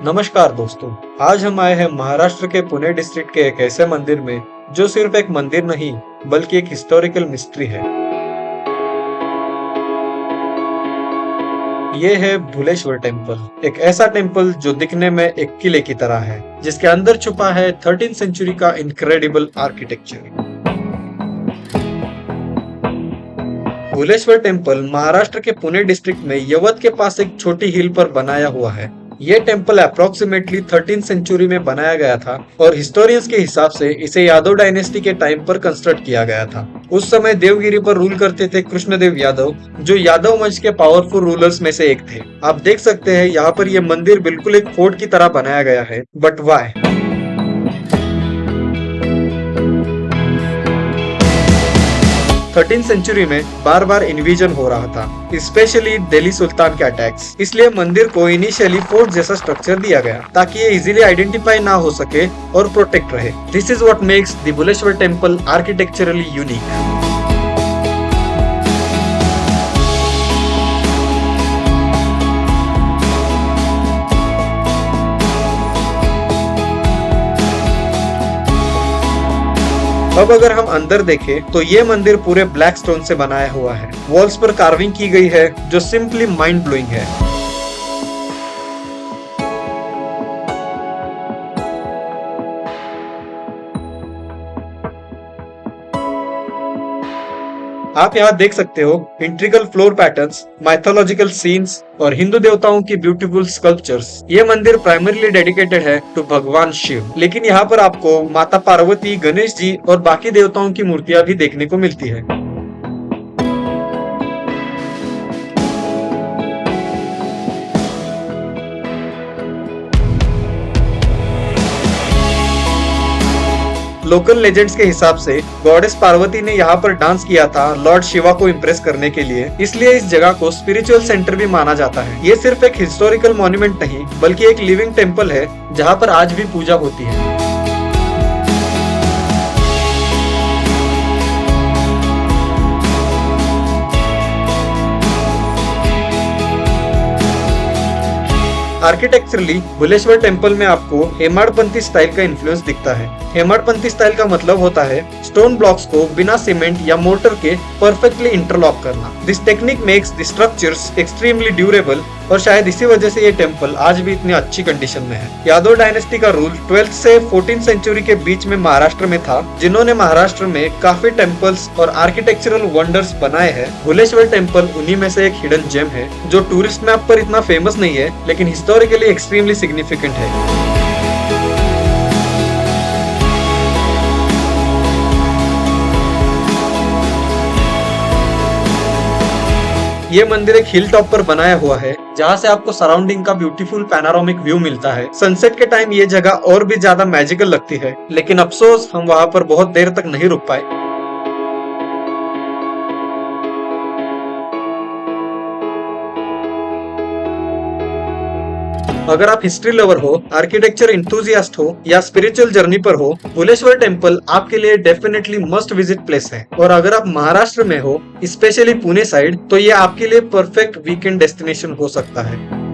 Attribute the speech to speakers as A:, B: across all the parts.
A: नमस्कार दोस्तों, आज हम आए हैं महाराष्ट्र के पुणे डिस्ट्रिक्ट के एक ऐसे मंदिर में जो सिर्फ एक मंदिर नहीं बल्कि एक हिस्टोरिकल मिस्ट्री है। ये है भुलेश्वर टेम्पल, एक ऐसा टेम्पल जो दिखने में एक किले की तरह है, जिसके अंदर छुपा है 13th सेंचुरी का incredible architecture. Bhuleshwar temple Maharashtra के पुणे डिस्ट्रिक्ट में यवत के पास एक छोटी हिल पर बनाया हुआ है। ये टेम्पल अप्रोक्सीमेटली 13th सेंचुरी में बनाया गया था और हिस्टोरियंस के हिसाब से इसे यादव डायनेस्टी के टाइम पर कंस्ट्रक्ट किया गया था। उस समय देवगिरी पर रूल करते थे कृष्णदेव यादव, जो यादव वंश के पावरफुल रूलर्स में से एक थे। आप देख सकते हैं यहाँ पर यह मंदिर बिल्कुल एक फोर्ट की तरह बनाया गया है, बट वाई? 13th सेंचुरी में बार बार इन्वीजन हो रहा था, स्पेशली दिल्ली सुल्तान के अटैक्स। इसलिए मंदिर को इनिशियली फोर्ट जैसा स्ट्रक्चर दिया गया ताकि ये इजीली आइडेंटिफाई ना हो सके और प्रोटेक्ट रहे। This is what makes the Bhuleshwar temple architecturally unique. अब अगर हम अंदर देखें तो ये मंदिर पूरे ब्लैक स्टोन से बनाया हुआ है। वॉल्स पर कार्विंग की गई है जो सिंपली माइंड ब्लोइंग है। आप यहाँ देख सकते हो इंट्रिकल फ्लोर पैटर्न्स, माइथोलॉजिकल सीन्स और हिंदू देवताओं की ब्यूटीफुल स्कल्पचर्स। ये मंदिर प्राइमरीली डेडिकेटेड है टू भगवान शिव, लेकिन यहाँ पर आपको माता पार्वती, गणेश जी और बाकी देवताओं की मूर्तियां भी देखने को मिलती है। लोकल लेजेंड्स के हिसाब से गॉडेस पार्वती ने यहाँ पर डांस किया था लॉर्ड शिवा को इम्प्रेस करने के लिए, इसलिए इस जगह को स्पिरिचुअल सेंटर भी माना जाता है। ये सिर्फ एक हिस्टोरिकल मॉन्यूमेंट नहीं बल्कि एक लिविंग टेम्पल है जहाँ पर आज भी पूजा होती है। आर्किटेक्चरली भुलेश्वर टेम्पल में आपको हेमाडपंथी स्टाइल का इन्फ्लुएंस दिखता है। हेमाडपंथी स्टाइल का मतलब होता है स्टोन ब्लॉक्स को बिना सीमेंट या मोर्टर के परफेक्टली इंटरलॉक करना। This technique makes the structures extremely durable और शायद इसी वजह से ये टेम्पल आज भी इतनी अच्छी कंडीशन में है। यादव डायनेस्टी का रूल 12th से 14th सेंचुरी के बीच में महाराष्ट्र में था, जिन्होंने महाराष्ट्र में काफी टेम्पल्स और आर्किटेक्चरल वंडर्स बनाए हैं। भुलेश्वर टेम्पल उन्हीं में से एक हिडन जेम है जो टूरिस्ट मैप पर इतना फेमस नहीं है, लेकिन हिस्टोरिकली एक्सट्रीमली सिग्निफिकेंट है। ये मंदिर एक हिल टॉप पर बनाया हुआ है जहाँ से आपको सराउंडिंग का ब्यूटीफुल पैनारोमिक व्यू मिलता है। सनसेट के टाइम ये जगह और भी ज्यादा मैजिकल लगती है, लेकिन अफसोस हम वहाँ पर बहुत देर तक नहीं रुक पाए। अगर आप हिस्ट्री लवर हो, आर्किटेक्चर इंथुजियास्ट हो या स्पिरिचुअल जर्नी पर हो, भुलेश्वर टेम्पल आपके लिए डेफिनेटली मस्ट विजिट प्लेस है। और अगर आप महाराष्ट्र में हो, स्पेशली पुणे साइड, तो ये आपके लिए परफेक्ट वीकेंड डेस्टिनेशन हो सकता है।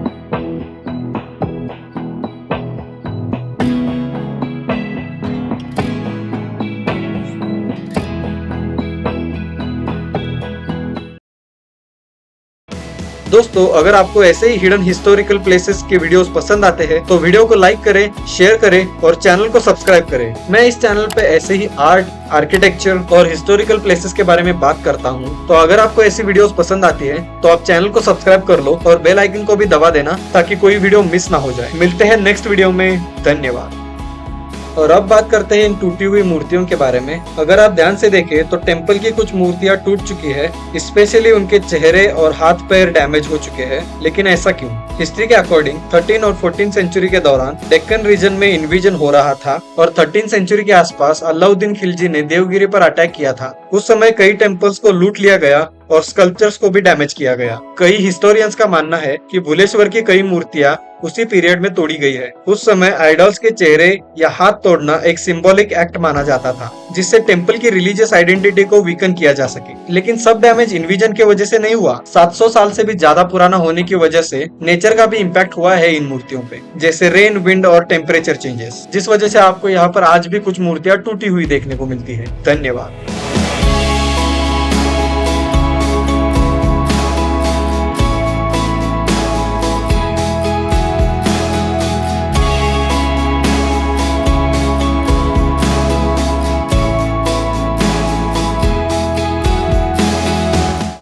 A: दोस्तों, अगर आपको ऐसे ही हिडन हिस्टोरिकल प्लेसेस के वीडियोस पसंद आते हैं तो वीडियो को लाइक करें, शेयर करें और चैनल को सब्सक्राइब करें। मैं इस चैनल पे ऐसे ही आर्ट, आर्किटेक्चर और हिस्टोरिकल प्लेसेस के बारे में बात करता हूँ। तो अगर आपको ऐसी वीडियोस पसंद आती है तो आप चैनल को सब्सक्राइब कर लो और बेल आइकन को भी दबा देना ताकि कोई वीडियो मिस ना हो जाए। मिलते हैं नेक्स्ट वीडियो में। धन्यवाद। और अब बात करते हैं इन टूटी हुई मूर्तियों के बारे में। अगर आप ध्यान से देखें तो टेम्पल की कुछ मूर्तियां टूट चुकी है, स्पेशली उनके चेहरे और हाथ पैर डैमेज हो चुके हैं। लेकिन ऐसा क्यों? हिस्ट्री के अकॉर्डिंग 13 और 14 सेंचुरी के दौरान डेक्कन रीजन में इन्वीजन हो रहा था और 13 सेंचुरी के आसपास अलाउद्दीन खिलजी ने देवगिरी पर अटैक किया था। उस समय कई टेम्पल्स को लूट लिया गया और स्कल्पचर्स को भी डैमेज किया गया। कई हिस्टोरियंस का मानना है कि भुलेश्वर की कई मूर्तियां उसी पीरियड में तोड़ी गई है। उस समय आइडल्स के चेहरे या हाथ तोड़ना एक सिंबॉलिक एक्ट माना जाता था, जिससे टेम्पल की रिलीजियस आइडेंटिटी को वीकन किया जा सके। लेकिन सब डैमेज इन्विजन की वजह से नहीं हुआ। 700 साल से भी ज्यादा पुराना होने की वजह से नेचर का भी इम्पैक्ट हुआ है इन मूर्तियों पे, जैसे रेन, विंड और टेम्परेचर चेंजेस, जिस वजह से आपको यहाँ पर आज भी कुछ मूर्तियां टूटी हुई देखने को मिलती है। धन्यवाद।